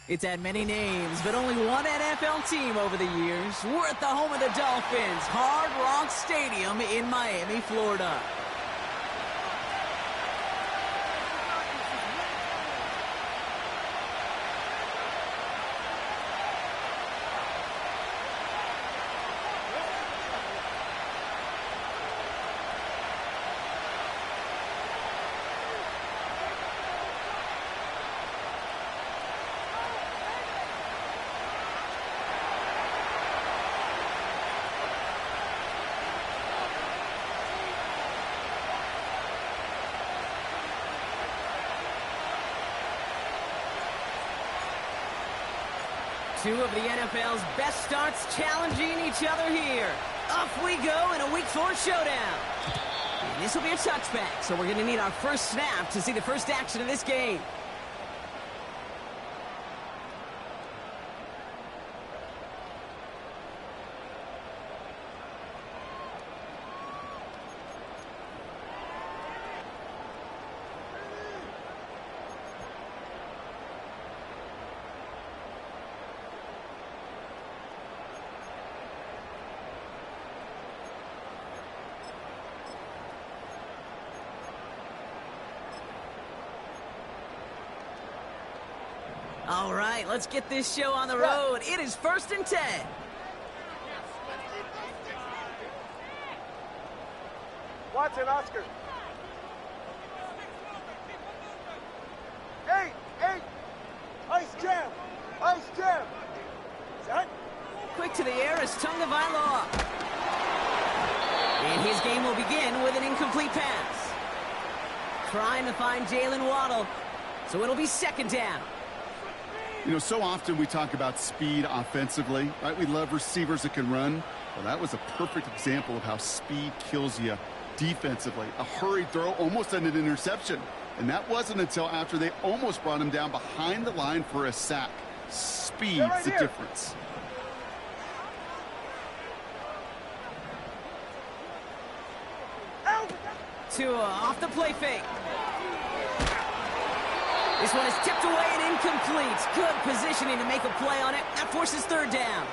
It's had many names, but only one NFL team over the years. We're at the home of the Dolphins, Hard Rock Stadium in Miami, Florida. Two of the NFL's best starts challenging each other here. Off we go in a Week 4 showdown. And this will be a touchback, so we're going to need our first snap to see the first action of this game. All right, let's get this show on the road. It is 1st and 10. Watson, Oscar. Hey! Ice jam! Set. Quick to the air is Tagovailoa. And his game will begin with an incomplete pass. Trying to find Jalen Waddle. So it'll be 2nd down. You know, so often we talk about speed offensively, right? We love receivers that can run. Well, that was a perfect example of how speed kills you defensively. A hurried throw almost ended an interception. And that wasn't until after they almost brought him down behind the line for a sack. Speed's the difference. Tua off the play fake. This one is tipped away and incomplete. Good positioning to make a play on it. That forces 3rd down.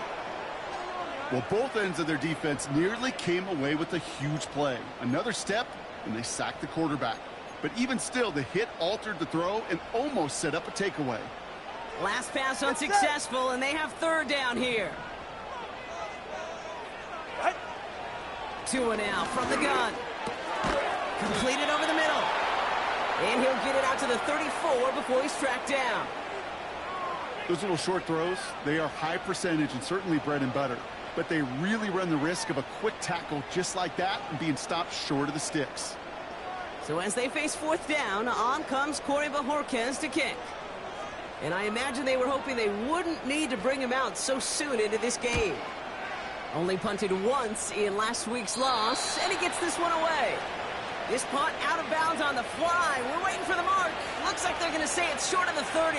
Well, both ends of their defense nearly came away with a huge play. Another step, and they sacked the quarterback. But even still, the hit altered the throw and almost set up a takeaway. Last pass unsuccessful, and they have 3rd down here. Tua now from the gun. Completed over the middle. And he'll get it out to the 34 before he's tracked down. Those little short throws, they are high percentage and certainly bread and butter. But they really run the risk of a quick tackle just like that and being stopped short of the sticks. So as they face 4th down, on comes Corey Bajorquez to kick. And I imagine they were hoping they wouldn't need to bring him out so soon into this game. Only punted once in last week's loss, and he gets this one away. This punt out of bounds on the fly. We're waiting for the mark. Looks like they're going to say it's short of the 30.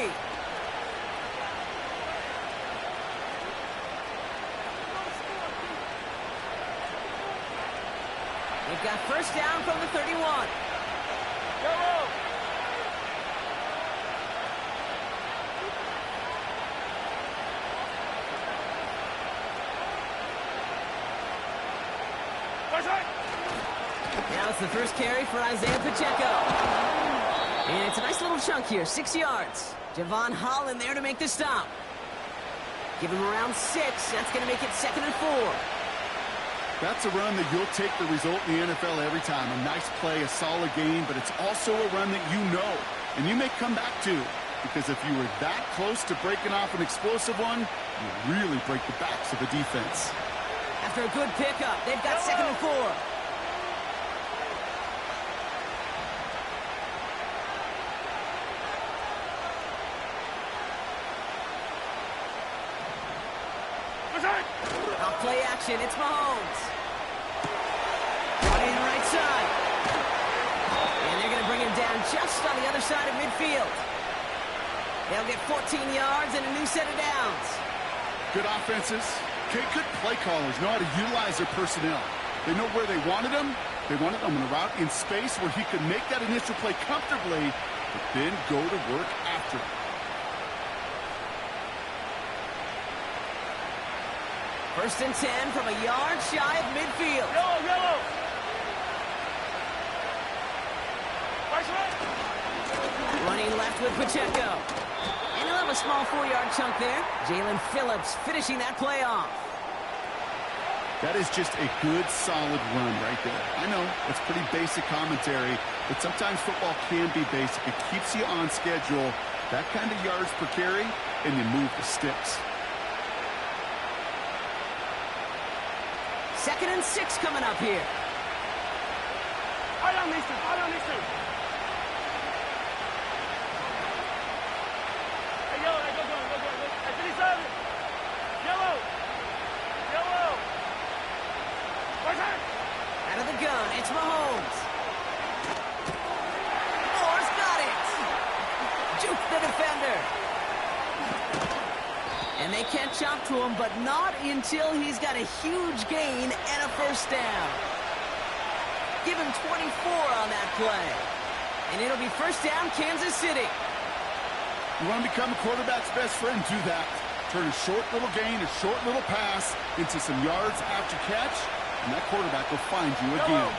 They've got 1st down from the 31. Go! Now it's the first carry for Isaiah Pacheco. And it's a nice little chunk here, 6 yards. Javon Holland there to make the stop. Give him around 6. That's going to make it 2nd and 4. That's a run that you'll take the result in the NFL every time. A nice play, a solid game, but it's also a run that you know. And you may come back to, because if you were that close to breaking off an explosive one, you really break the backs of the defense. After a good pickup, they've got 2nd and 4. Off play action, it's Mahomes. Running right side. And they're going to bring him down just on the other side of midfield. They'll get 14 yards and a new set of downs. Good offenses. Okay, good play callers know how to utilize their personnel. They know where they wanted them. They wanted them on a route in space where he could make that initial play comfortably, but then go to work after it. First and 10 from a yard shy of midfield. Yellow, yellow. Running left with Pacheco. And he'll have a small 4-yard chunk there. Jalen Phillips finishing that play off. That is just a good, solid run right there. I know, it's pretty basic commentary, but sometimes football can be basic. It keeps you on schedule, that kind of yards per carry, and you move the sticks. 2nd and 6 coming up here. I don't listen. Hey, yellow, hey, go. Hey, 57. Yellow. Out of the gun, it's Mahomes. Moore's got it. Juke the defender. And they catch up to him, but not until he's got a huge gain and a first down. Give him 24 on that play. And it'll be first down, Kansas City. You want to become a quarterback's best friend, do that. Turn a short little gain, a short little pass into some yards after catch, and that quarterback will find you again.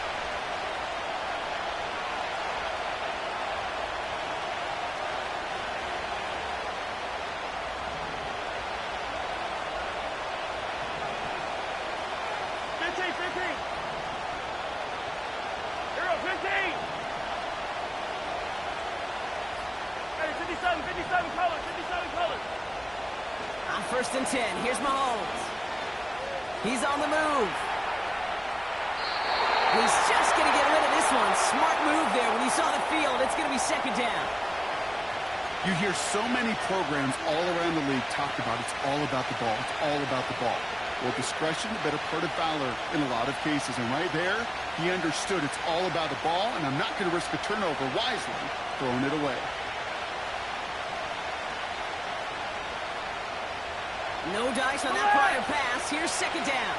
On first and 10, here's Mahomes. He's on the move. He's just going to get rid of this one. Smart move there when he saw the field. It's going to be second down. You hear so many programs all around the league talk about it's all about the ball. It's all about the ball. Well, discretion, the better part of valor in a lot of cases. And right there, he understood it's all about the ball, and I'm not going to risk a turnover wisely throwing it away. No dice on that prior pass. Here's second down.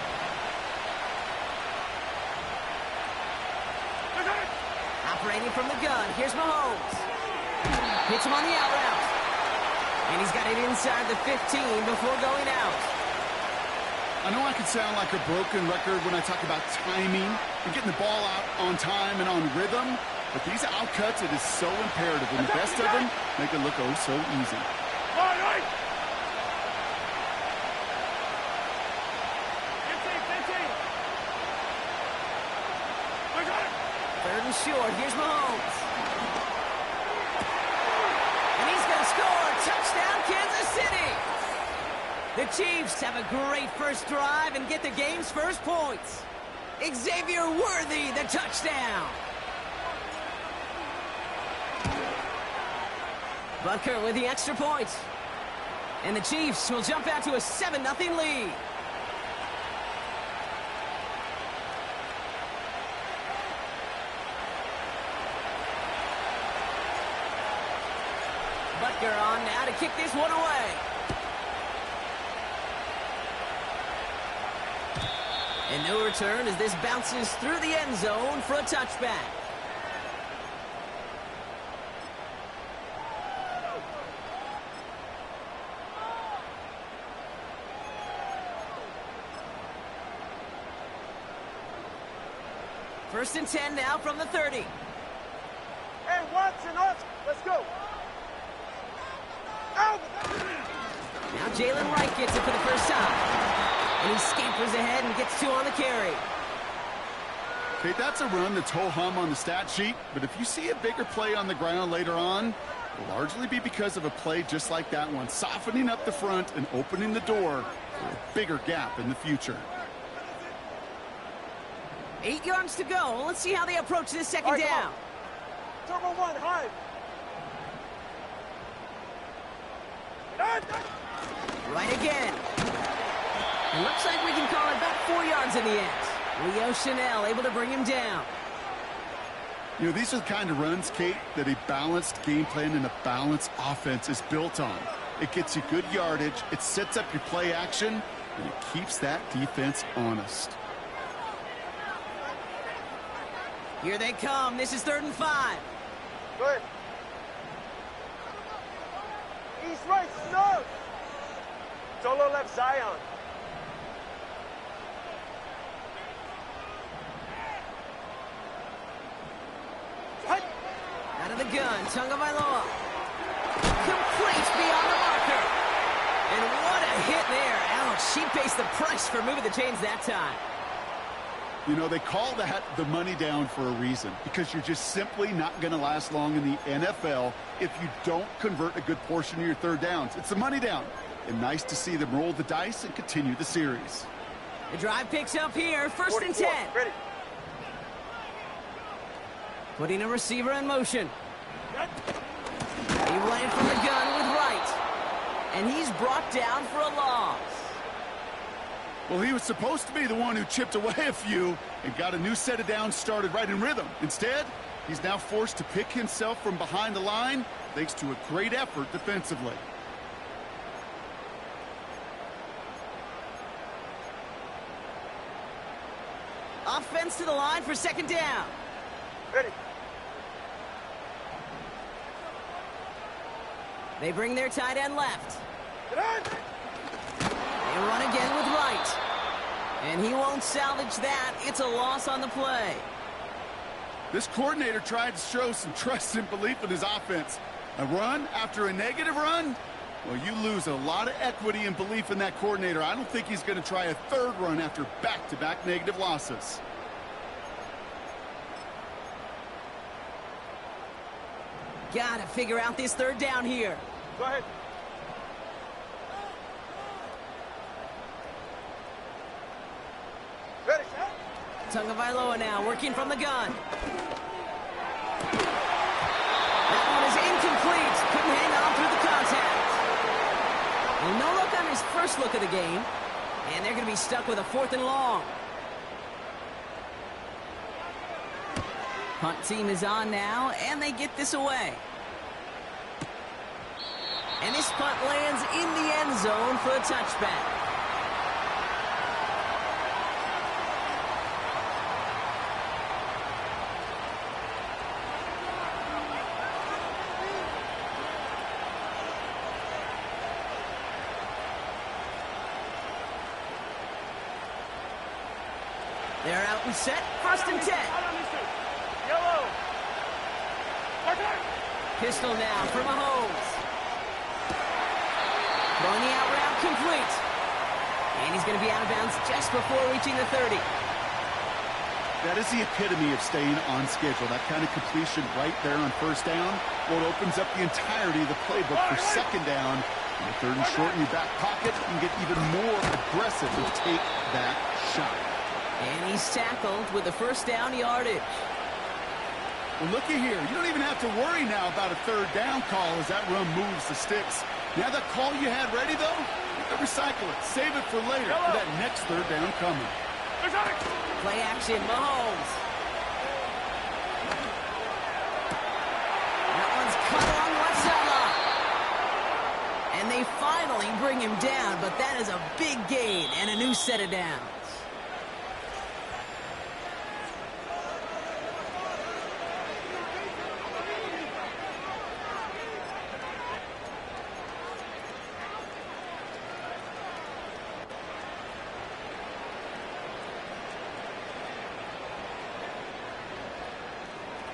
Operating from the gun. Here's Mahomes. Hits him on the out route. And he's got it inside the 15 before going out. I know I can sound like a broken record when I talk about timing and getting the ball out on time and on rhythm, but these out cuts, it is so imperative, and the best of them make it look oh so easy. Third and short. Here's Mahomes. And he's going to score. Touchdown, Kansas City. The Chiefs have a great first drive and get the game's first points. Xavier Worthy, the touchdown. Butker with the extra point. And the Chiefs will jump out to a 7-0 lead. Butker on now to kick this one away. And no return as this bounces through the end zone for a touchback. First and 10 now from the 30. Hey, Watson, let's go. Out. Now Jalen Wright gets it for the first time. And he scampers ahead and gets 2 on the carry. Okay, that's a run that's ho-hum on the stat sheet, but if you see a bigger play on the ground later on, it'll largely be because of a play just like that one, softening up the front and opening the door for a bigger gap in the future. 8 yards to go. Let's see how they approach this second down. Turbo 1, high. Right again. It looks like we can call it about 4 yards in the end. Leo Chanel able to bring him down. You know, these are the kind of runs, Kate, that a balanced game plan and a balanced offense is built on. It gets you good yardage, it sets up your play action, and it keeps that defense honest. Here they come. This is 3rd and 5. Good. East right, snug. Solo left Zion. the gun. Tagovailoa. Complete beyond the marker. And what a hit there. Alex, she pays the price for moving the chains that time. You know, they call that the money down for a reason, because you're just simply not going to last long in the NFL if you don't convert a good portion of your third downs. It's the money down. And nice to see them roll the dice and continue the series. The drive picks up here. First and 10. Ready. Putting a receiver in motion. He ran from the gun with right. And he's brought down for a loss. Well, he was supposed to be the one who chipped away a few and got a new set of downs started right in rhythm. Instead, he's now forced to pick himself from behind the line thanks to a great effort defensively. Offense to the line for second down. Ready. They bring their tight end left. Get on. They run again with right. And he won't salvage that. It's a loss on the play. This coordinator tried to show some trust and belief in his offense. A run after a negative run? Well, you lose a lot of equity and belief in that coordinator. I don't think he's going to try a third run after back-to-back negative losses. Got to figure out this third down here. Go ahead. Ready. Tagovailoa now working from the gun. That one is incomplete. Couldn't hang on through the contact. Well, no look on his first look of the game. And they're going to be stuck with a 4th and long. Punt team is on now, and they get this away. And this punt lands in the end zone for a touchback. They're out and set. First and 10. Yellow. Pistol now for Mahomes. Throwing the out route complete. And he's going to be out of bounds just before reaching the 30. That is the epitome of staying on schedule. That kind of completion right there on first down. Well, it opens up the entirety of the playbook for second down. And the third and short in your back pocket, you can get even more aggressive and take that shot. And he's tackled with the first down yardage. Well, looky here. You don't even have to worry now about a third down call as that run moves the sticks. Now that call you had ready, though, you can recycle it. Save it for later for that next third down coming. Play action, Mahomes. That one's cut along left sideline. And they finally bring him down, but that is a big gain and a new set of downs.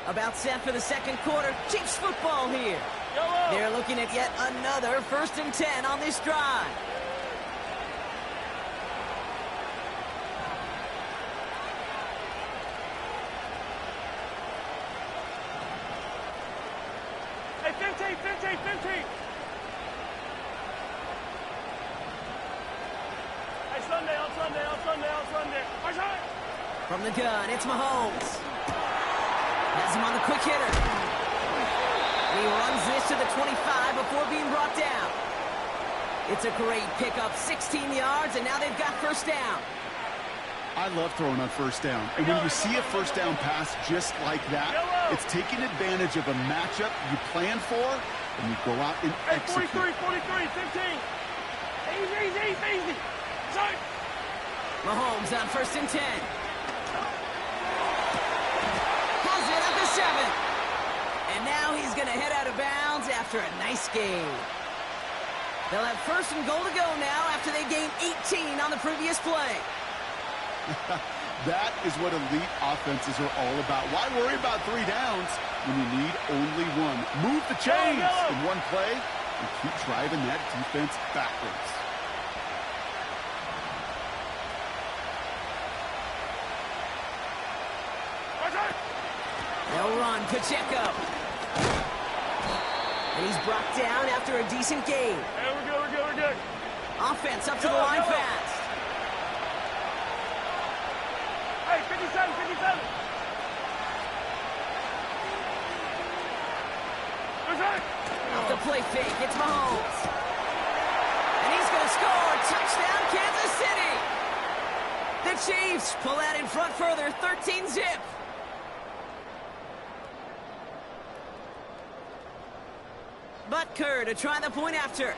About set for the second quarter. Chiefs football here. They're looking at yet another 1st and 10 on this drive. Hey, 15. Hey, Sunday. From the gun, it's Mahomes. Has him on the quick hitter. And he runs this to the 25 before being brought down. It's a great pickup, 16 yards, and now they've got first down. I love throwing on first down. And when you see a first down pass just like that, it's taking advantage of a matchup you plan for, and you go out and execute. 43, 15. Easy. Sorry. Mahomes on 1st and 10. Has it at the 7. And now he's going to head out of bounds after a nice gain. They'll have 1st and goal to go now after they gained 18 on the previous play. That is what elite offenses are all about. Why worry about 3 downs when you need only 1? Move the chains in one play and keep driving that defense backwards. They'll run Pacheco. And he's brought down after a decent game. Hey, we're good, we're good, we're good. Offense up to the line fast. Hey, 57, 57. Off the play fake, it's Mahomes. And he's going to score. Touchdown, Kansas City. The Chiefs pull out in front further, 13-zip. Butker to try the point after.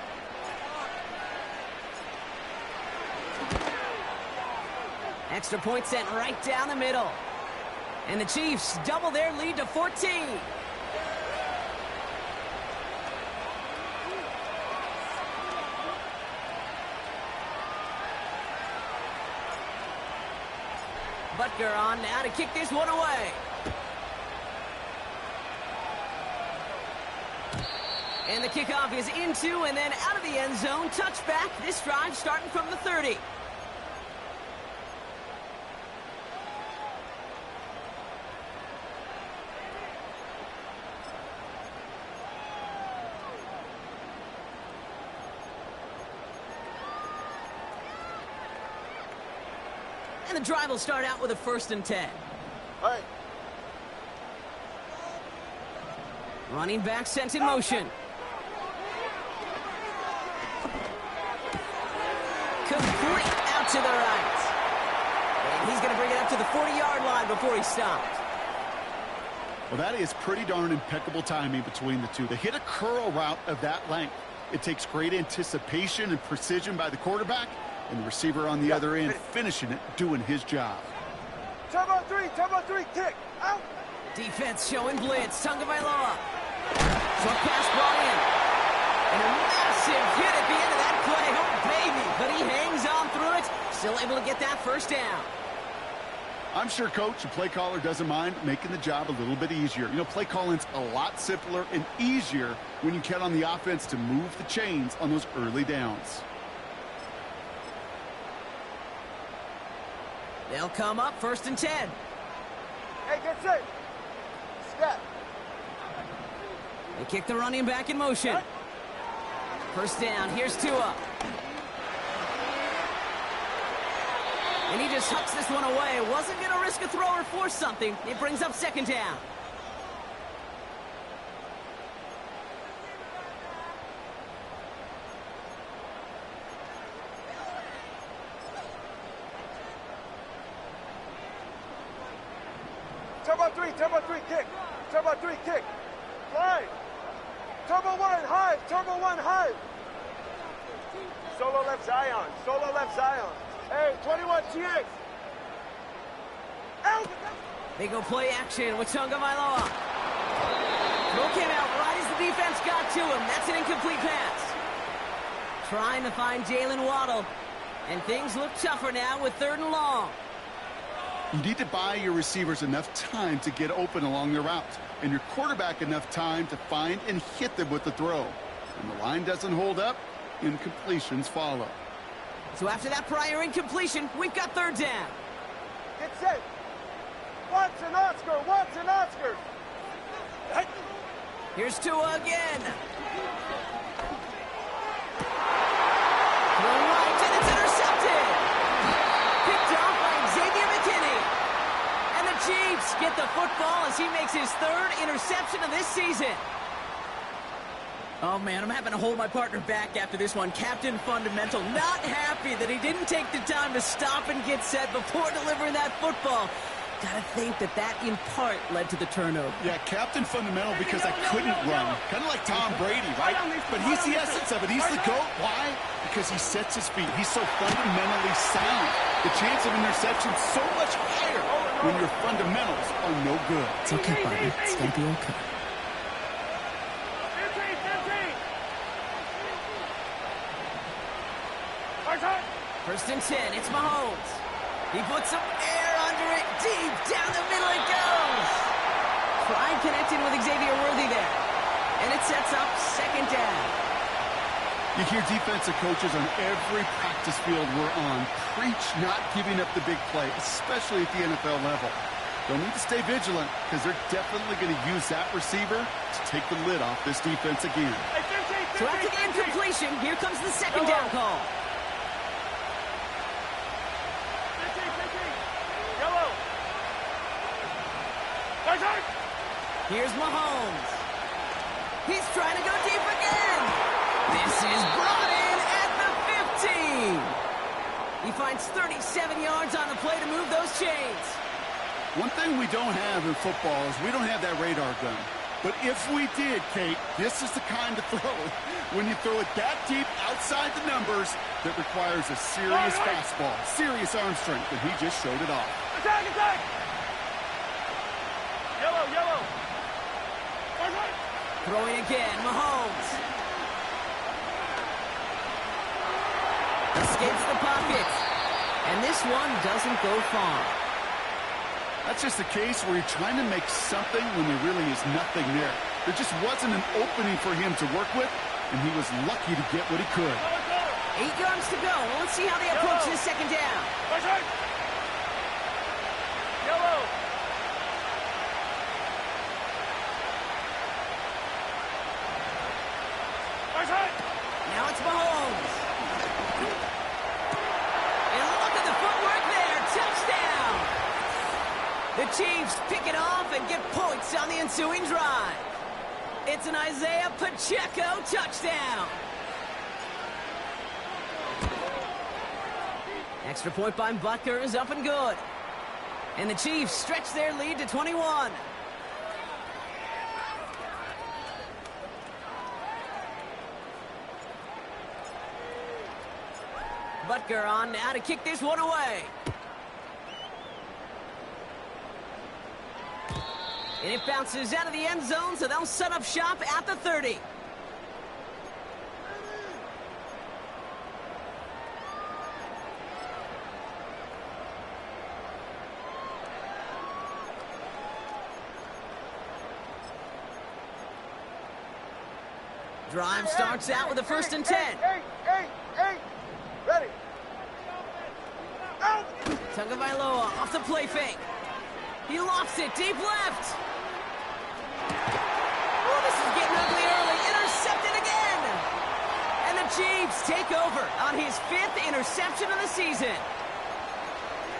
Extra point sent right down the middle. And the Chiefs double their lead to 14. Butker on now to kick this one away. And the kickoff is into and then out of the end zone. Touchback. This drive starting from the 30. And the drive will start out with a 1st and 10. All right. Running back sent in motion. Complete out to the right. And he's going to bring it up to the 40-yard line before he stopped. Well, that is pretty darn impeccable timing between the two. They hit a curl route of that length. It takes great anticipation and precision by the quarterback, and the receiver on the other end finishing it, doing his job. Turbo 3, kick, out. Defense showing blitz. Tagovailoa. Short pass brought in. And a massive hit at the end of that play. Oh, baby. But he hangs on through it. Still able to get that 1st down. I'm sure Coach, the play caller, doesn't mind making the job a little bit easier. You know, play calling's a lot simpler and easier when you count on the offense to move the chains on those early downs. They'll come up 1st and 10. Hey, get set. Step. They kick the running back in motion. 1st down. Here's Tua. And he just hucks this one away. Wasn't going to risk a throw or force something. It brings up 2nd down. Turbo 3, kick. Turbo 3, kick. Fly. Turbo 1, high. Solo left Zion. Hey, 21 TX. Out. They go play action with Tagovailoa. Throw came out right as the defense got to him. That's an incomplete pass. Trying to find Jalen Waddle. And things look tougher now with 3rd and long. You need to buy your receivers enough time to get open along their route, and your quarterback enough time to find and hit them with the throw. When the line doesn't hold up, incompletions follow. So after that prior incompletion, we've got 3rd down. Get set. Watson Oscar. Here's Tua again. Throw right, and it's intercepted. Picked off by Xavier McKinney. And the Chiefs get the football as he makes his 3rd interception of this season. Oh, man, I'm having to hold my partner back after this one. Captain Fundamental not happy that he didn't take the time to stop and get set before delivering that football. Gotta think that in part led to the turnover. Yeah, Captain Fundamental because I couldn't run. Kind of like Tom Brady, right? But he's the essence of it. He's the GOAT. Why? Because he sets his feet. He's so fundamentally sound. The chance of interception so much higher when your fundamentals are no good. It's okay, buddy. It's gonna be okay. 1st and 10. It's Mahomes. He puts some air under tried connecting with Xavier Worthy there. And it sets up second down. You hear defensive coaches on every practice field we're on preach not giving up the big play, especially at the NFL level. They'll need to stay vigilant because they're definitely going to use that receiver to take the lid off this defense again. So after the incompletion, here comes the second down call. Here's Mahomes. He's trying to go deep again. This is brought in at the 15. He finds 37 yards on the play to move those chains. One thing we don't have in football is we don't have that radar gun. But if we did, Kate, this is the kind of throw, when you throw it that deep outside the numbers, that requires a serious fastball, serious arm strength, and he just showed it off. Attack, attack! Yellow, yellow! Throwing again, Mahomes. Escapes the pocket. And this one doesn't go far. That's just a case where you're trying to make something when there really is nothing there. There just wasn't an opening for him to work with, and he was lucky to get what he could. 8 yards to go. Well, let's see how they approach this second down. Yellow! Now it's Mahomes. And look at the footwork there. Touchdown. The Chiefs pick it off and get points on the ensuing drive. It's an Isaiah Pacheco touchdown. Extra point by Butker is up and good. And the Chiefs stretch their lead to 21. Butker on now to kick this one away. And it bounces out of the end zone, so they'll set up shop at the 30. Drive starts out with a 1st and 10. Eight. Ready. Out. Tagovailoa off the play fake. He lofts it deep left. Oh, this is getting ugly early. Intercepted again. And the Chiefs take over on his 5th interception of the season.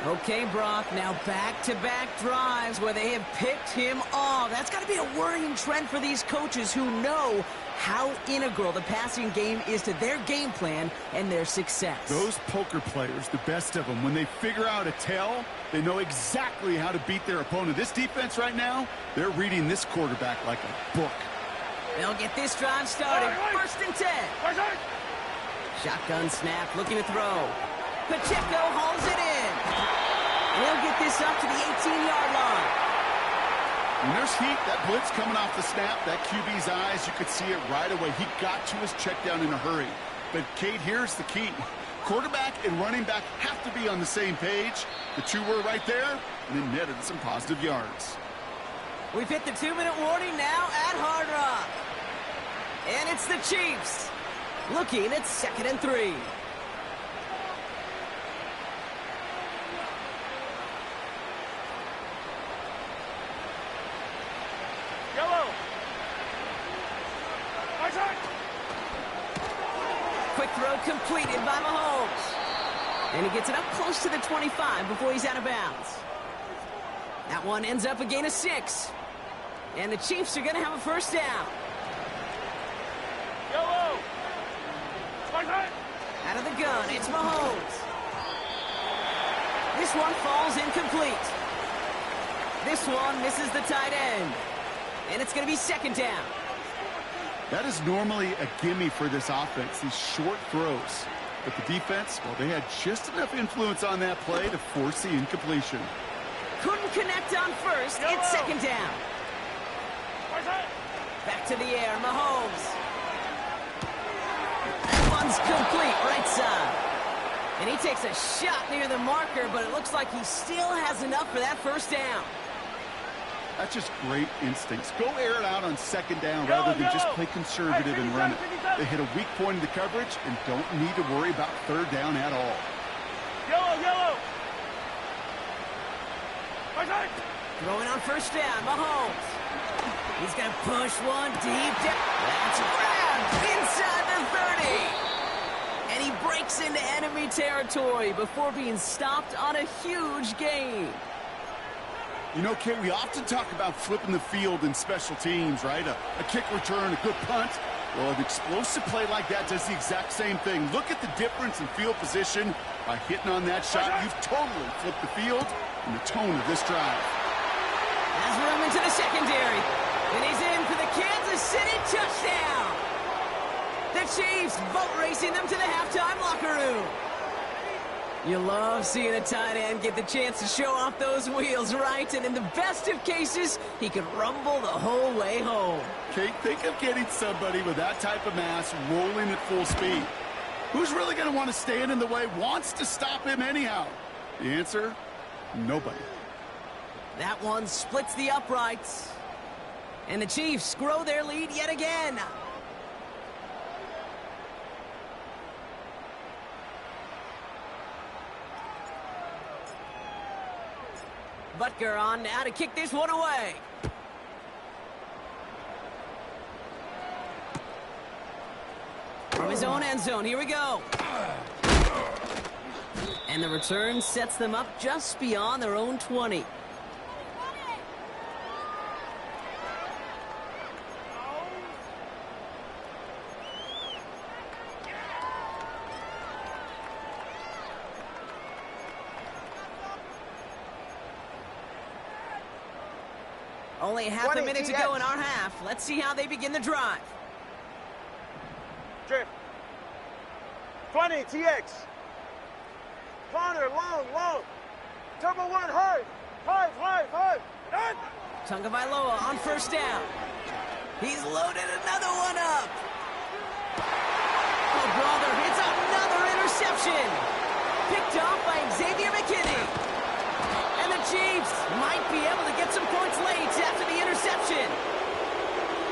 Okay, Brock, now back-to-back drives where they have picked him off. That's got to be a worrying trend for these coaches who know how integral the passing game is to their game plan and their success. Those poker players, the best of them, when they figure out a tell, they know exactly how to beat their opponent. This defense right now, they're reading this quarterback like a book. They'll get this drive started. 1st and 10. Shotgun snap, looking to throw. Pacheco hauls it in. And he'll get this up to the 18-yard line. When there's heat, that blitz coming off the snap, that QB's eyes, you could see it right away. He got to his check down in a hurry. But, Kate, here's the key. Quarterback and running back have to be on the same page. The two were right there, and it netted some positive yards. We've hit the 2-minute warning now at Hard Rock. And it's the Chiefs looking at 2nd and 3. Quick throw completed by Mahomes. And he gets it up close to the 25 before he's out of bounds. That one ends up a gain of 6. And the Chiefs are going to have a 1st down. Yellow. Out of the gun, it's Mahomes. This one falls incomplete. This one misses the tight end. And it's going to be 2nd down. That is normally a gimme for this offense, these short throws. But the defense, well, they had just enough influence on that play to force the incompletion. Couldn't connect on 1st. It's 2nd down. Back to the air, Mahomes. That one's complete, right side. And he takes a shot near the marker, but it looks like he still has enough for that 1st down. That's just great instincts. Go air it out on second down rather than just play conservative and run it. They hit a weak point in the coverage and don't need to worry about third down at all. Yellow. Throwing on first down, Mahomes. He's going to push one deep down. That's grabbed inside the 30. And he breaks into enemy territory before being stopped on a huge gain. You know, Kate, we often talk about flipping the field in special teams, right? A kick return, a good punt. Well, an explosive play like that does the exact same thing. Look at the difference in field position. By hitting on that shot, you've totally flipped the field and the tone of this drive. Has room into the secondary. And he's in for the Kansas City touchdown. The Chiefs boat racing them to the halftime locker room. You love seeing a tight end get the chance to show off those wheels, right? And in the best of cases, he could rumble the whole way home. Kate, think of getting somebody with that type of mass rolling at full speed. Who's really going to want to stand in the way, wants to stop him anyhow? The answer, nobody. That one splits the uprights. And the Chiefs grow their lead yet again. Butker on now to kick this one away. From his own end zone, here we go. And the return sets them up just beyond their own 20. Only half a minute to go in our half. Let's see how they begin the drive. 20, TX. Connor, long. Turbo 1, high. Done. Tagovailoa on first down. He's loaded another one up. Oh, brother, it's another interception. Picked off by Xavier McKinney. And the Chiefs might be able to get some points late after the interception.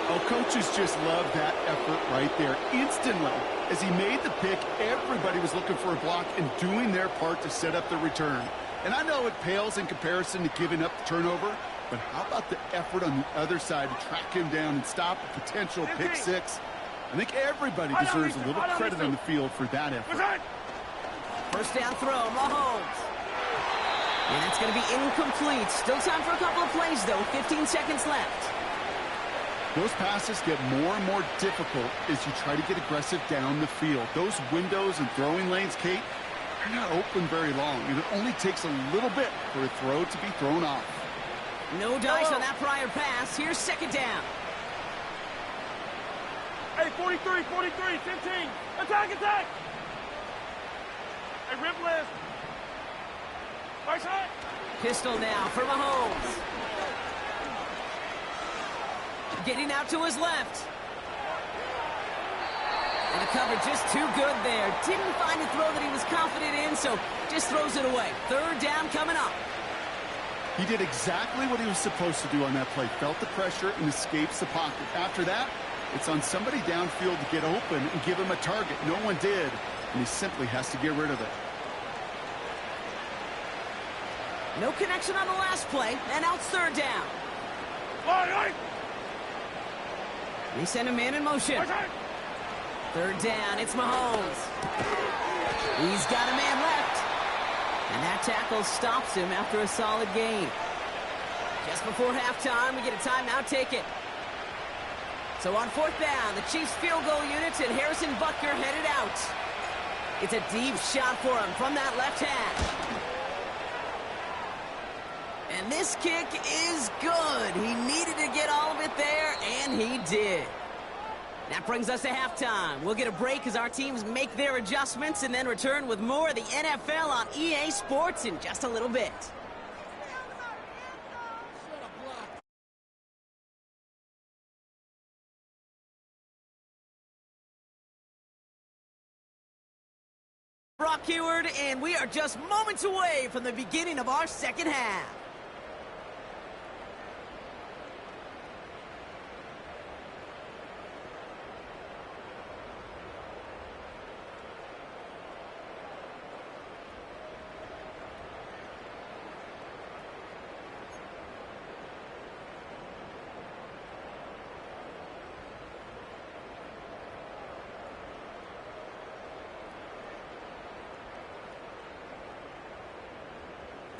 Oh, coaches just love that effort right there. Instantly, as he made the pick, everybody was looking for a block and doing their part to set up the return. And I know it pales in comparison to giving up the turnover, but how about the effort on the other side to track him down and stop a potential pick six? I think everybody deserves a little credit on the field for that effort. First down throw, Mahomes. And it's going to be incomplete. Still time for a couple of plays, though. 15 seconds left. Those passes get more and more difficult as you try to get aggressive down the field. Those windows and throwing lanes, Kate, they're not open very long, and it only takes a little bit for a throw to be thrown off. No dice on that prior pass. Here's second down. Hey, 43, 15. Attack. Hey, rip list. Right side. Pistol now for Mahomes. Getting out to his left. And the coverage just too good there. Didn't find a throw that he was confident in, so just throws it away. Third down coming up. He did exactly what he was supposed to do on that play. Felt the pressure and escapes the pocket. After that, it's on somebody downfield to get open and give him a target. No one did, and he simply has to get rid of it. No connection on the last play, and now it's third down. Right. They send a man in motion. Third down, it's Mahomes. He's got a man left. And that tackle stops him after a solid gain. Just before halftime, we get a timeout taken. So on fourth down, the Chiefs field goal units and Harrison Butker headed out. It's a deep shot for him from that left hash. And this kick is good. He needed to get all of it there, and he did. That brings us to halftime. We'll get a break as our teams make their adjustments and then return with more of the NFL on EA Sports in just a little bit. Brock Heward, and we are just moments away from the beginning of our second half.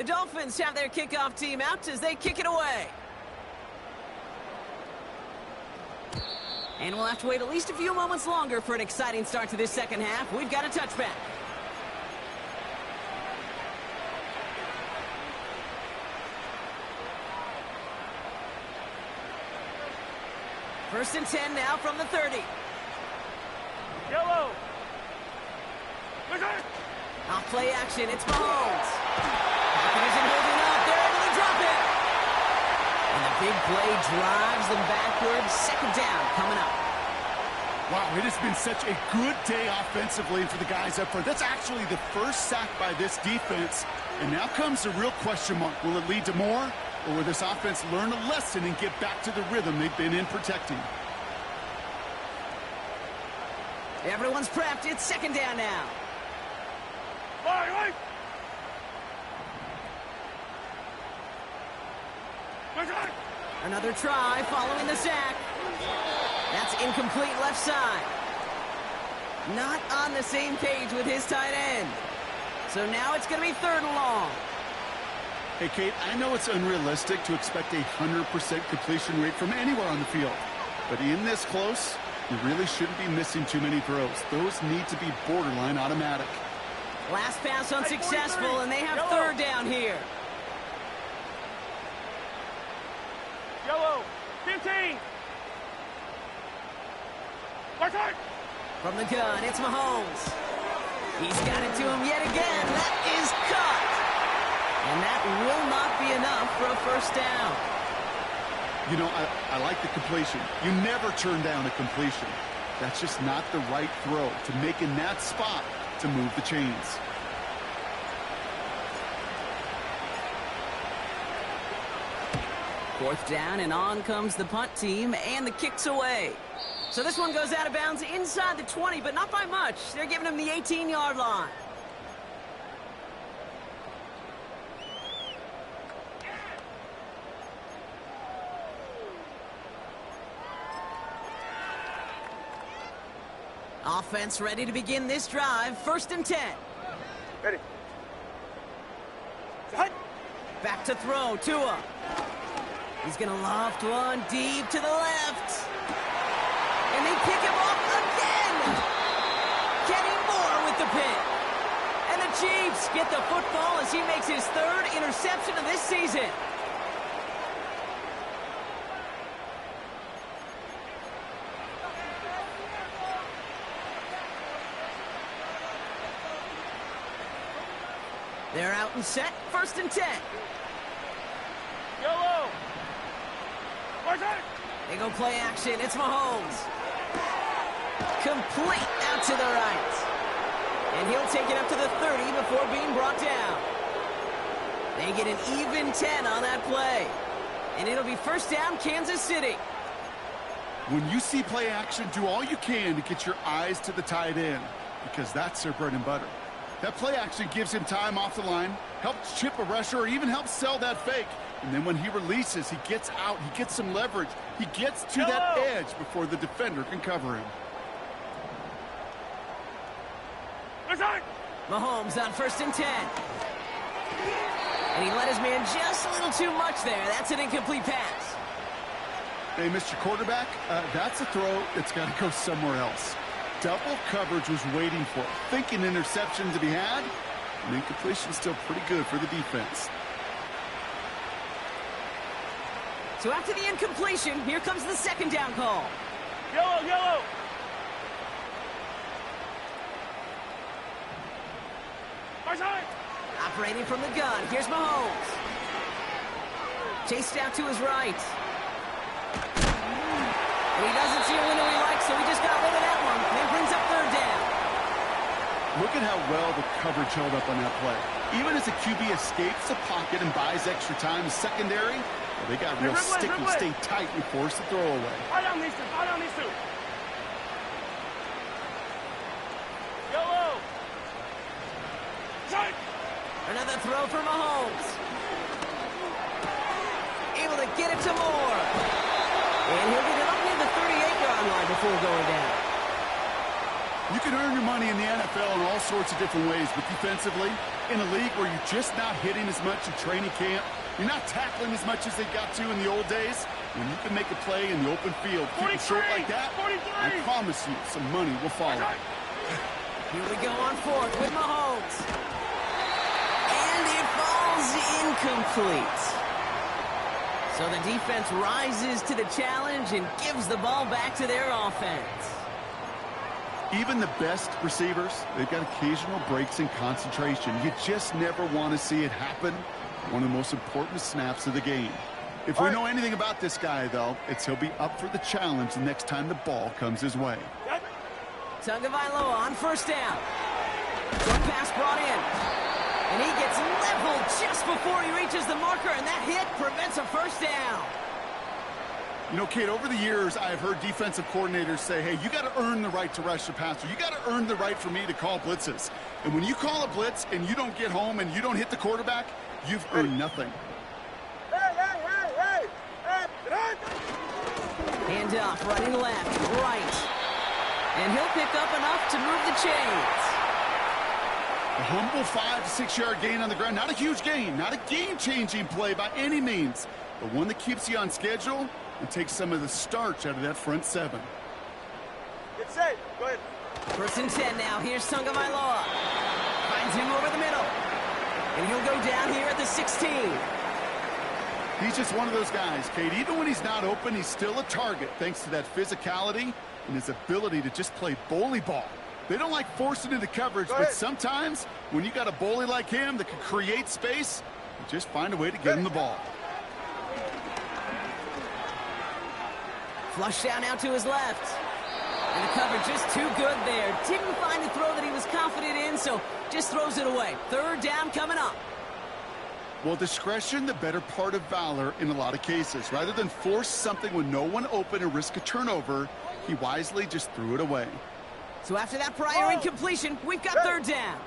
The Dolphins have their kickoff team out as they kick it away. And we'll have to wait at least a few moments longer for an exciting start to this second half. We've got a touchback. First and 10 now from the 30. Yellow. Off play action, it's Mahomes. Pocket isn't holding up, they're able to drop it. And the big play drives them backwards. Second down coming up. Wow, it has been such a good day offensively for the guys up front. That's actually the first sack by this defense. And now comes the real question mark. Will it lead to more? Or will this offense learn a lesson and get back to the rhythm they've been in protecting? Everyone's prepped. It's second down now. Right. Another try following the sack. That's incomplete left side. Not on the same page with his tight end. So now it's going to be third and long. Hey, Kate, I know it's unrealistic to expect a 100% completion rate from anywhere on the field. But in this close, you really shouldn't be missing too many throws. Those need to be borderline automatic. Last pass unsuccessful, and they have third down here. Yellow. 15. From the gun, it's Mahomes. He's got it to him yet again. That is caught. And that will not be enough for a first down. You know, I like the completion. You never turn down a completion. That's just not the right throw to make in that spot to move the chains. Fourth down, and on comes the punt team, and the kick's away. So this one goes out of bounds inside the 20, but not by much. They're giving him the 18-yard line. Offense ready to begin this drive. First and 10. Ready. Back to throw, Tua. He's going to loft one deep to the left. And they pick him off again. Kenny Moore with the pick. And the Chiefs get the football as he makes his third interception of this season. They're out and set. First and 10. Yellow. They go play action. It's Mahomes. Complete out to the right. And he'll take it up to the 30 before being brought down. They get an even 10 on that play. And it'll be first down, Kansas City. When you see play action, do all you can to get your eyes to the tight end, because that's their bread and butter. That play action gives him time off the line, helps chip a rusher, or even helps sell that fake. And then when he releases, he gets out, he gets some leverage. He gets to that edge before the defender can cover him. Mahomes on first and 10. And he let his man just a little too much there. That's an incomplete pass. Hey, Mr. Quarterback, that's a throw that's got to go somewhere else. Double coverage was waiting for it, thinking interception to be had, and incompletion still pretty good for the defense. So after the incompletion, here comes the second down call. Yellow. Operating from the gun, here's Mahomes. Chased out to his right. And he doesn't see a window he likes, so he just got rid of that one. And brings up third down. Look at how well the coverage held up on that play. Even as the QB escapes the pocket and buys extra time, the secondary, well, they got real sticky, stay tight, and force the throw away. Yellow. Another throw for Mahomes. Able to get it to Moore. And he'll get it up near the 38-yard line before going down. You can earn your money in the NFL in all sorts of different ways, but defensively, in a league where you're just not hitting as much in training camp, you're not tackling as much as they got to in the old days, when you can make a play in the open field, keep it short like that, 43. I promise you some money will follow. Here we go on fourth with Mahomes. And it falls incomplete. So the defense rises to the challenge and gives the ball back to their offense. Even the best receivers, they've got occasional breaks in concentration. You just never want to see it happen. One of the most important snaps of the game. If we know anything about this guy, though, it's he'll be up for the challenge the next time the ball comes his way. Tagovailoa on first down. Short pass brought in. And he gets leveled just before he reaches the marker, and that hit prevents a first down. You know, Kate, over the years, I've heard defensive coordinators say, hey, you got to earn the right to rush the passer. You got to earn the right for me to call blitzes. And when you call a blitz and you don't get home and you don't hit the quarterback, you've earned nothing. Hand off, running left, right. And he'll pick up enough to move the chains. A humble 5 to 6 yard gain on the ground. Not a huge gain, not a game-changing play by any means, but one that keeps you on schedule and takes some of the starch out of that front seven. Get safe. Go ahead. First and 10 now. Here's Tagovailoa. Finds him over the middle. And he'll go down here at the 16. He's just one of those guys, Kate. Even when he's not open, he's still a target thanks to that physicality and his ability to just play bully ball. They don't like forcing into coverage, but sometimes when you got a bully like him that can create space, you just find a way to get him the ball. Flush down now to his left. And the coverage just too good there. Didn't find a throw that he was confident in, so just throws it away. Third down coming up. Well, discretion, the better part of valor in a lot of cases. Rather than force something with no one open and risk a turnover, he wisely just threw it away. So after that prior incompletion, we've got third down.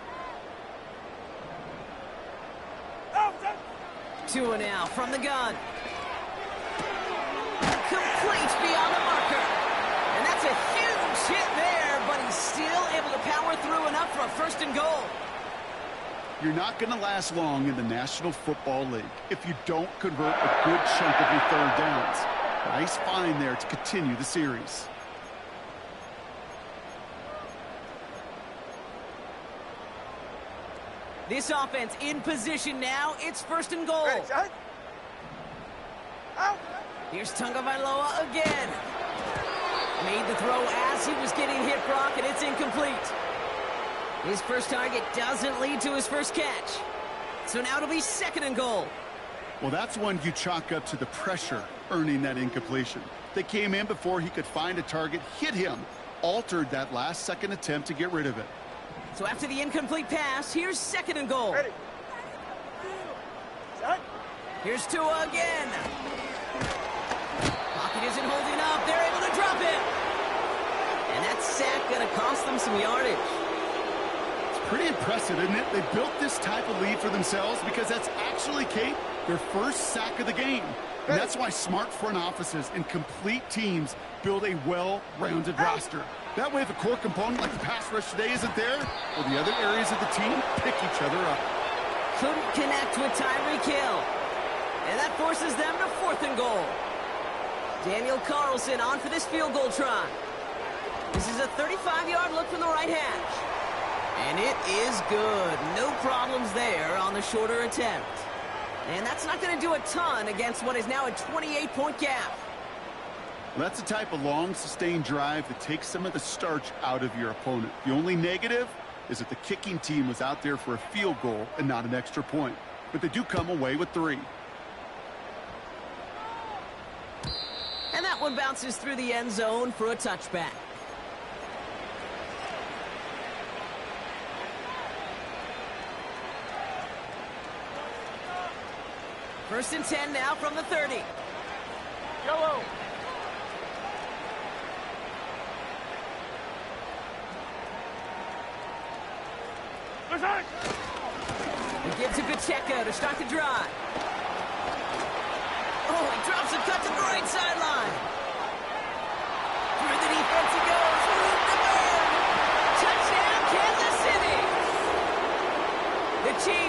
Tua now from the gun. Complete beyond the marker. And that's a huge hit there, but he's still able to power through enough for a first and goal. You're not going to last long in the National Football League if you don't convert a good chunk of your third downs. Nice find there to continue the series. This offense in position now. It's first and goal. Here's Tagovailoa again. Made the throw as he was getting hit, Brock, and it's incomplete. His first target doesn't lead to his first catch. So now it'll be second and goal. Well, that's one you chalk up to the pressure earning that incompletion. They came in before he could find a target, hit him, altered that last-second attempt to get rid of it. So after the incomplete pass, here's second and goal. Ready. Set. Here's Tua again. Pocket isn't holding up. They're able to drop it. And that sack going to cost them some yardage. Pretty impressive, isn't it? They built this type of lead for themselves because that's actually, Kate, their first sack of the game. And that's why smart front offices and complete teams build a well-rounded roster. That way, if a core component like the pass rush today isn't there, well, the other areas of the team pick each other up. Couldn't connect with Tyreek Hill. And that forces them to fourth and goal. Daniel Carlson on for this field goal try. This is a 35-yard look from the right hash. And it is good. No problems there on the shorter attempt. And that's not going to do a ton against what is now a 28-point gap. Well, that's the type of long, sustained drive that takes some of the starch out of your opponent. The only negative is that the kicking team was out there for a field goal and not an extra point. But they do come away with 3. And that one bounces through the end zone for a touchback. First and 10 now from the 30. Yellow. He gives it to Pacheco to start the drive. Oh, he drops a cut to the right sideline. Through the defense he goes. Room to burn. Touchdown, Kansas City. The Chiefs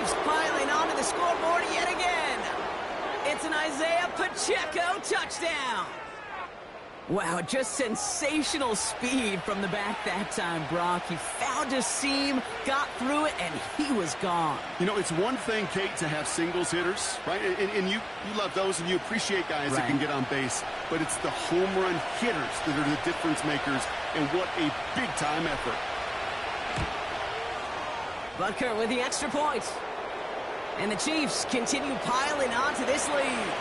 Flacco, touchdown. Wow, just sensational speed from the back that time, Brock. He found a seam, got through it, and he was gone. You know, it's one thing, Kate, to have singles hitters, right? And you love those, and you appreciate guys that can get on base. But it's the home run hitters that are the difference makers, and what a big-time effort. Butker with the extra point. And the Chiefs continue piling on to this lead.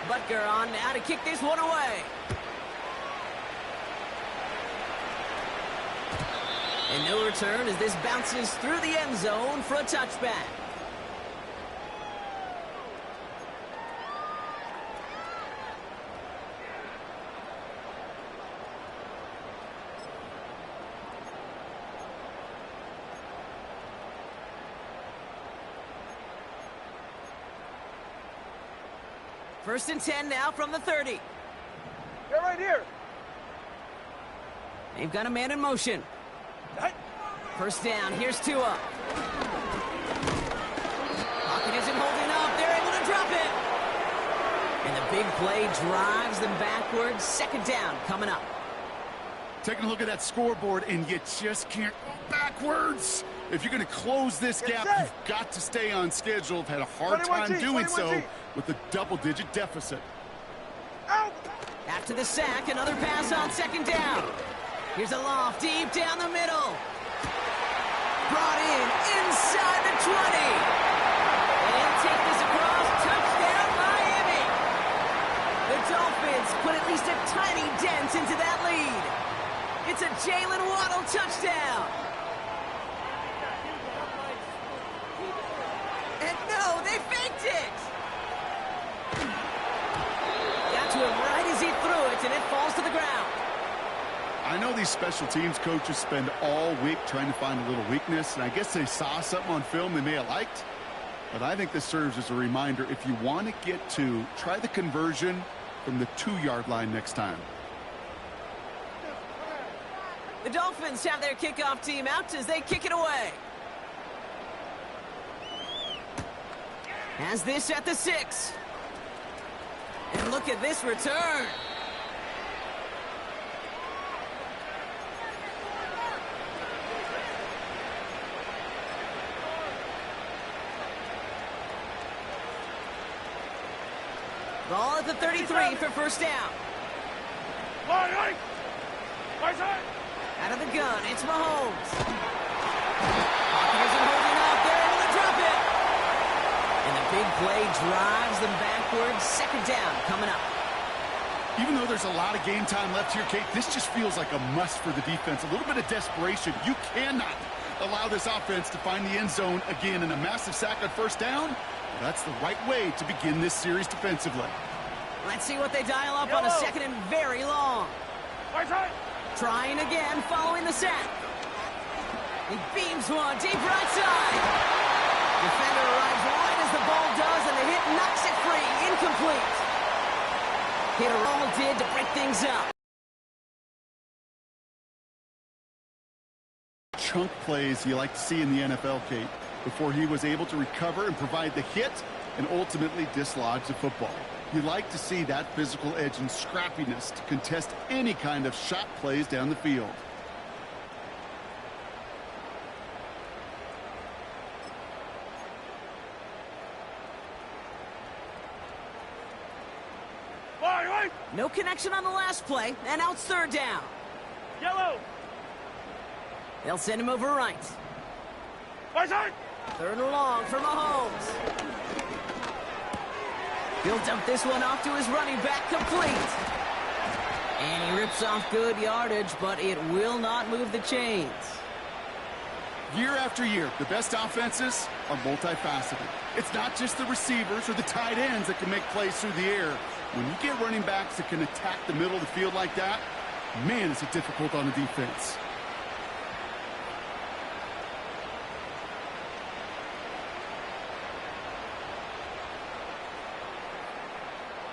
Butker on now to kick this one away. And no return as this bounces through the end zone for a touchback. First and 10 now from the 30. Get right here. They've got a man in motion. First down, here's Tua. Pocket isn't holding up, they're able to drop it. And the big play drives them backwards. Second down coming up. Taking a look at that scoreboard, and you just can't go backwards. If you're going to close this gap, you've got to stay on schedule. I've had a hard time doing so with a double-digit deficit. Out. After the sack, another pass on second down. Here's a loft deep down the middle. Brought in inside the 20. And take this across. Touchdown, Miami. The Dolphins put at least a tiny dent into that lead. It's a Jalen Waddle touchdown. And no, they faked it. Got to him right as he threw it, and it falls to the ground. I know these special teams coaches spend all week trying to find a little weakness, and I guess they saw something on film they may have liked. But I think this serves as a reminder, if you want to get to, try the conversion from the 2-yard line next time. The Dolphins have their kickoff team out as they kick it away. Has this at the 6. And look at this return. Ball at the 33 for first down. Out of the gun, it's Mahomes. Pocket isn't holding up. They're able to drop it. And the big play drives them backwards. Second down coming up. Even though there's a lot of game time left here, Kate, this just feels like a must for the defense. A little bit of desperation. You cannot allow this offense to find the end zone again, in a massive sack on first down. That's the right way to begin this series defensively. Let's see what they dial up on a second and very long. Trying again following the sack. He beams one deep right side. Defender arrives right as the ball does, and the hit knocks it free. Incomplete. Hitter all did to break things up. Chunk plays you like to see in the NFL, Kate, before he was able to recover and provide the hit and ultimately dislodge the football. You like to see that physical edge and scrappiness to contest any kind of shot plays down the field. No connection on the last play, and now it's third down. Yellow. They'll send him over right. Third and long for Mahomes. He'll dump this one off to his running back, complete. And he rips off good yardage, but it will not move the chains. Year after year, the best offenses are multifaceted. It's not just the receivers or the tight ends that can make plays through the air. When you get running backs that can attack the middle of the field like that, man, is it difficult on the defense.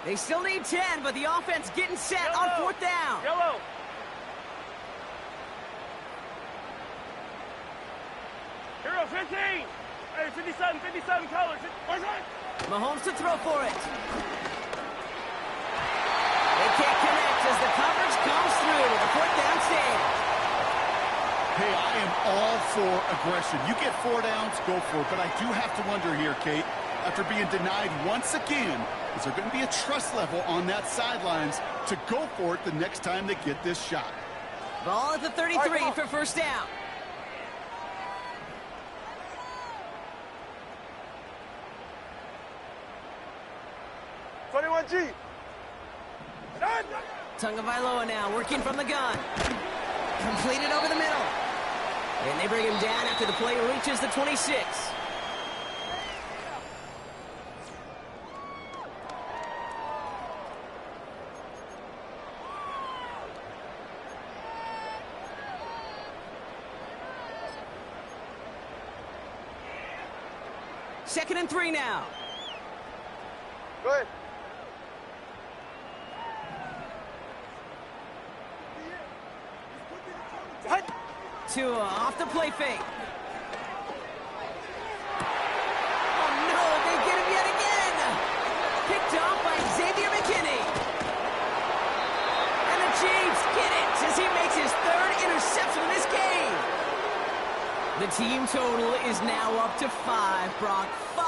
They still need 10, but the offense getting set on fourth down. Yellow. go, 15. Hey, 57 colors. Mahomes to throw for it. They can't connect as the coverage comes through. The fourth down stand. Hey, I am all for aggression. You get 4 downs, go for it. But I do have to wonder here, Kate, after being denied once again, is there going to be a trust level on that sidelines to go for it the next time they get this shot? Ball at the 33 for first down. G. Tagovailoa now working from the gun. Completed over the middle. And they bring him down after the play reaches the 26. Second and 3 now. Go ahead. Tua off the play fake. Oh no, they get him yet again. Picked off by Xavier McKinney. And the Chiefs get it as he makes his 3rd interception of this game. The team total is now up to 5, Brock. 5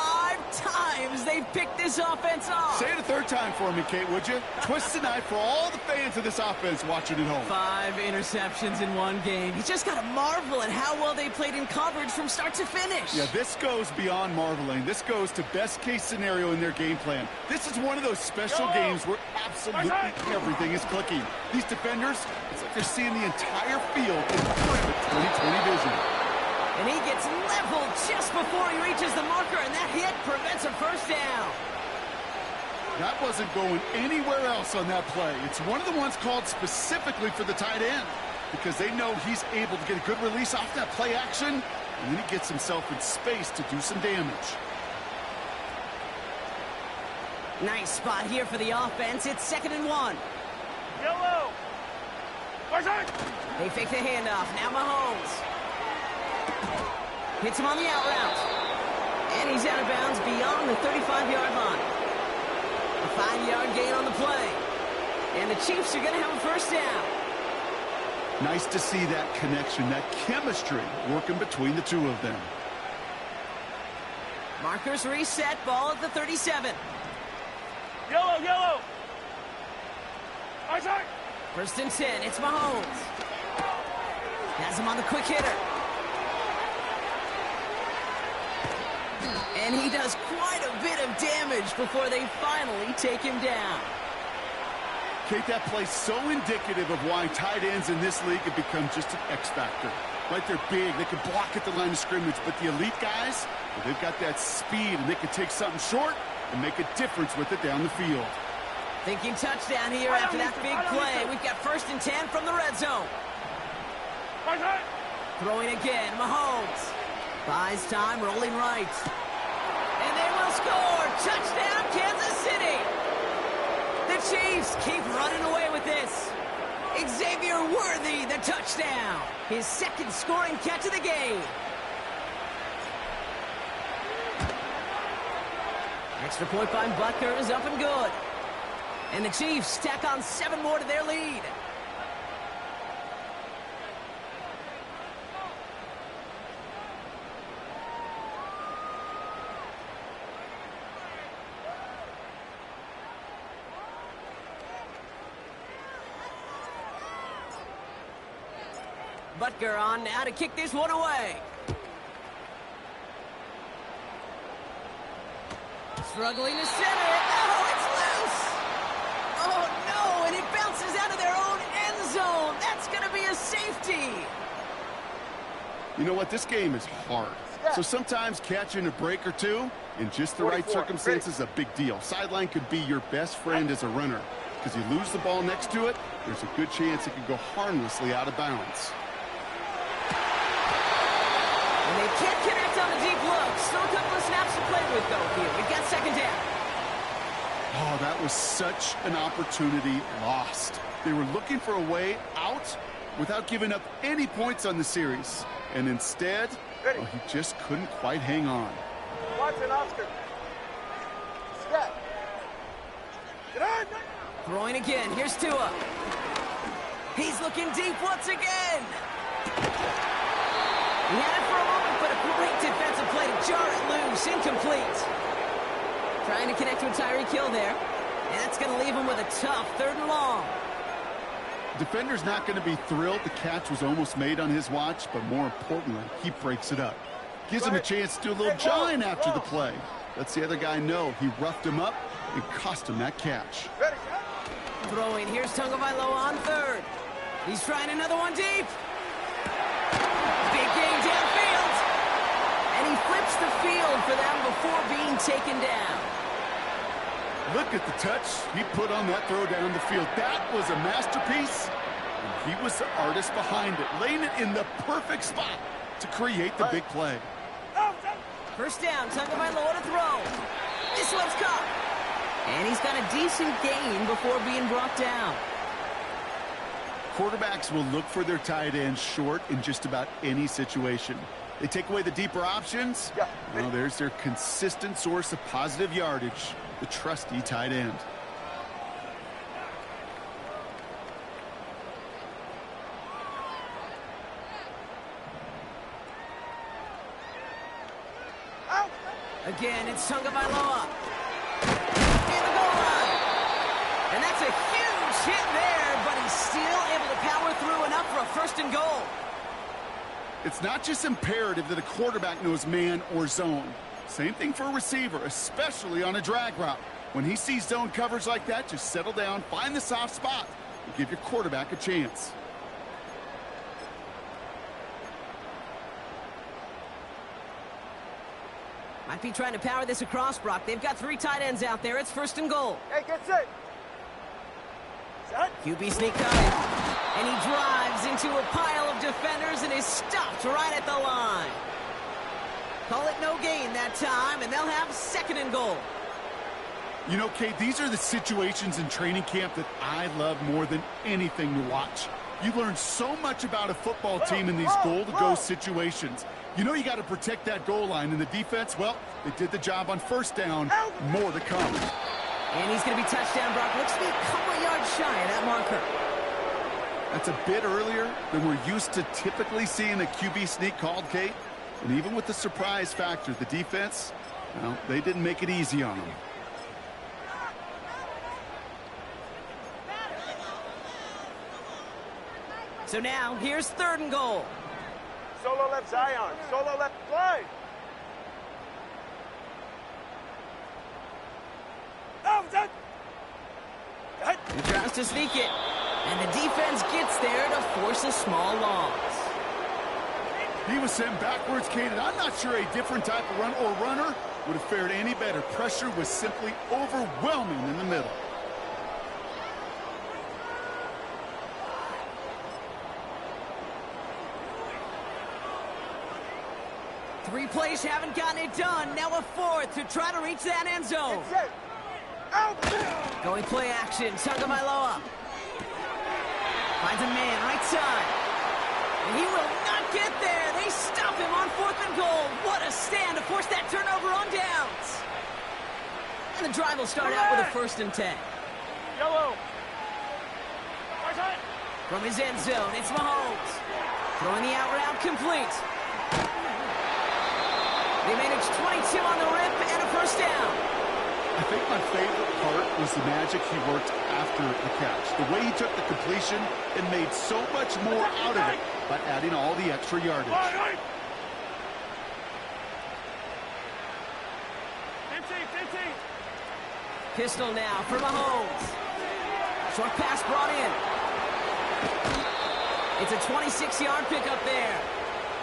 times they've picked this offense off. Say it a 3rd time for me, Kate, would you? Twist the knife for all the fans of this offense watching at home. 5 interceptions in one game. You just got to marvel at how well they played in coverage from start to finish. Yeah, this goes beyond marveling. This goes to best-case scenario in their game plan. This is one of those special games where absolutely everything is clicking. These defenders, it's like they're seeing the entire field in perfect 20/20 vision. And he gets leveled just before he reaches the marker, and that hit prevents a first down. That wasn't going anywhere else on that play. It's one of the ones called specifically for the tight end because they know he's able to get a good release off that play action, and then he gets himself in space to do some damage. Nice spot here for the offense. It's 2nd and 1. Yellow. They fake the handoff. Now Mahomes. Hits him on the out route. And he's out of bounds beyond the 35-yard line. A 5-yard gain on the play. And the Chiefs are going to have a first down. Nice to see that connection, that chemistry working between the two of them. Markers reset. Ball at the 37. Yellow. 1st and 10. It's Mahomes. Has him on the quick hitter. And he does quite a bit of damage before they finally take him down. Kate, that play's so indicative of why tight ends in this league have become just an X factor. Right, they're big, they can block at the line of scrimmage, but the elite guys, well, they've got that speed and they can take something short and make a difference with it down the field. Thinking touchdown here after that big play. We've got 1st and 10 from the red zone. Throwing again, Mahomes. Buys time, rolling right. And they will score. Touchdown, Kansas City. The Chiefs keep running away with this. Xavier Worthy, the touchdown. His 2nd scoring catch of the game. Extra point by Butker is up and good. And the Chiefs stack on 7 more to their lead. Butker on now to kick this one away. Struggling to center it. Oh, it's loose. Oh, no, and it bounces out of their own end zone. That's going to be a safety. You know what? This game is hard. So sometimes catching a break or two in just the right circumstances is a big deal. Sideline could be your best friend as a runner because you lose the ball next to it, there's a good chance it could go harmlessly out of bounds. And they can't connect on the deep look. Still a couple of snaps to play with, though, here. We've got 2nd down. Oh, that was such an opportunity lost. They were looking for a way out without giving up any points on the series. And instead, Ready. Oh, he just couldn't quite hang on. Watson, Oscar. Scat. Get on. Throwing again. Here's Tua. He's looking deep once again. He had it for a moment, but a great defensive play to jar it loose. Incomplete. Trying to connect to a Tyreek Hill there. And that's going to leave him with a tough 3rd and long. Defender's not going to be thrilled. The catch was almost made on his watch, but more importantly, he breaks it up. Gives him a chance to do a little jawing after the play. Lets the other guy know he roughed him up and cost him that catch. Ready. Throwing. Here's Tagovailoa on 3rd. He's trying another one deep. Big game downfield. And he flips the field for them before being taken down. Look at the touch he put on that throw down the field. That was a masterpiece. And he was the artist behind it, laying it in the perfect spot to create the big play. 1st down, Tagovailoa to throw. This one's caught. And he's got a decent gain before being brought down. Quarterbacks will look for their tight ends short in just about any situation. They take away the deeper options. Well, there's their consistent source of positive yardage, the trusty tight end. Again, it's Tagovailoa. In the goal line. And that's a huge hit there, but he's still able to power through enough for a 1st and goal. It's not just imperative that a quarterback knows man or zone. Same thing for a receiver, especially on a drag route. When he sees zone coverage like that, just settle down, find the soft spot, and give your quarterback a chance. Might be trying to power this across, Brock. They've got 3 tight ends out there. It's 1st and goal. Hey, get set. Set. QB sneak coming. And he drives into a pile of defenders and is stopped right at the line. Call it no gain that time, and they'll have 2nd and goal. You know, Kate, these are the situations in training camp that I love more than anything to watch. You learn so much about a football team in these goal-to-go situations. You know you got to protect that goal line, and the defense, well, they did the job on 1st down. More to come. And he's going to be touchdown, Brock. Looks to be a couple of yards shy of that marker. That's a bit earlier than we're used to typically seeing a QB sneak called, Kate. And even with the surprise factor, the defense, well, they didn't make it easy on them. So now, here's 3rd and goal. Solo left Zion. Solo left Clyde. He tries to sneak it. And the defense gets there to force a small loss. He was sent backwards, Kate, and I'm not sure a different type of run or runner would have fared any better. Pressure was simply overwhelming in the middle. Three plays haven't gotten it done. Now a 4th to try to reach that end zone. Going play action. Tagovailoa finds a man right side. And he will not get there. They stop him on 4th and goal. What a stand to force that turnover on downs. And the drive will start out with a 1st and 10. Yellow. From his end zone, it's Mahomes. Throwing the out route complete. They managed 22 on the rip and a 1st down. I think my favorite part was the magic he worked after the catch. The way he took the completion and made so much more out of it by adding all the extra yardage. Pistol now for Mahomes. Short pass brought in. It's a 26-yard pickup there.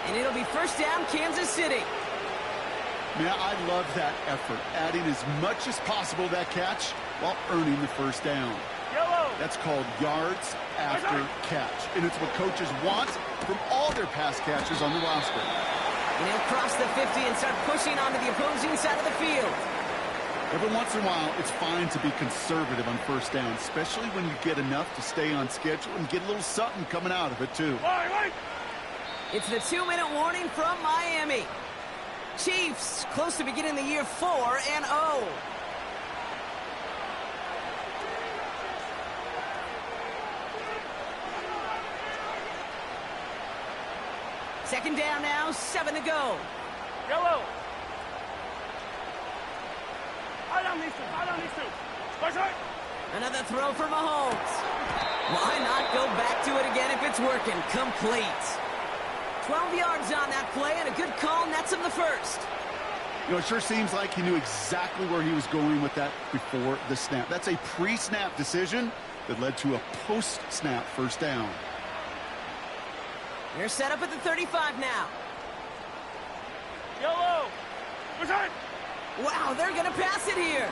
And it'll be 1st down, Kansas City. Man, I love that effort, adding as much as possible that catch while earning the 1st down. That's called yards after catch, and it's what coaches want from all their pass catchers on the roster. And he'll cross the 50 and start pushing onto the opposing side of the field. Every once in a while, it's fine to be conservative on 1st down, especially when you get enough to stay on schedule and get a little something coming out of it, too. It's the 2-minute warning from Miami. Chiefs close to beginning the year 4-0. Second down now, 7 to go. Yellow. I don't need to. Push it. Another throw for Mahomes. Why not go back to it again if it's working? Complete. 12 yards on that play, and a good call nets him the first. You know, it sure seems like he knew exactly where he was going with that before the snap. That's a pre-snap decision that led to a post-snap first down. They're set up at the 35 now. Yellow. Push it. Wow, they're going to pass it here.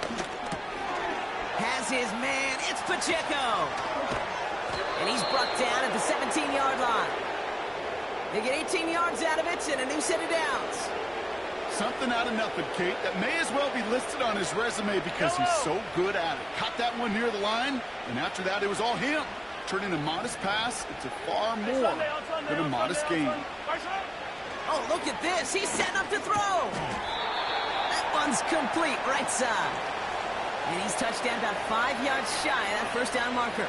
Has his man. It's Pacheco. And he's brought down at the 17-yard line. They get 18 yards out of it and a new set of downs. Something out of nothing, Kate. That may as well be listed on his resume because he's so good at it. Caught that one near the line, and after that, it was all him. Turning a modest pass into far more than a modest gain. Oh, look at this. He's setting up to throw. That one's complete right side. And he's touched down about 5 yards shy of that first down marker.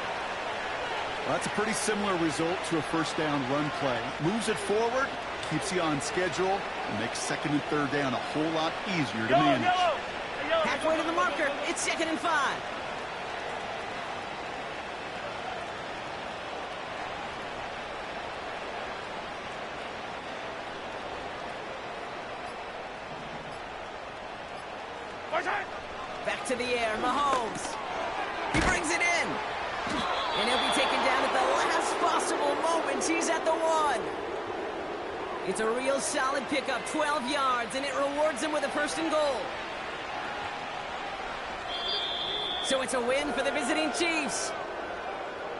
Well, that's a pretty similar result to a first down run play. Moves it forward, keeps you on schedule, and makes second and third down a whole lot easier to manage. Halfway to the marker. It's 2nd and 5. Back to the air, Mahomes. He brings it in. And he'll be taken down at the last possible moment. He's at the 1. It's a real solid pickup, 12 yards, and it rewards him with a 1st and goal. So it's a win for the visiting Chiefs.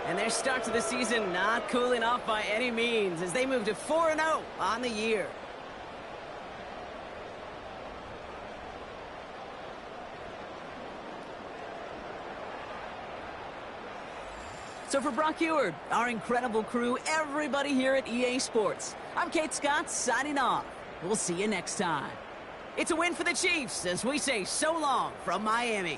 And their start to the season not cooling off by any means as they move to 4-0 on the year. So for Brock Eward, our incredible crew, everybody here at EA Sports, I'm Kate Scott signing off. We'll see you next time. It's a win for the Chiefs as we say so long from Miami.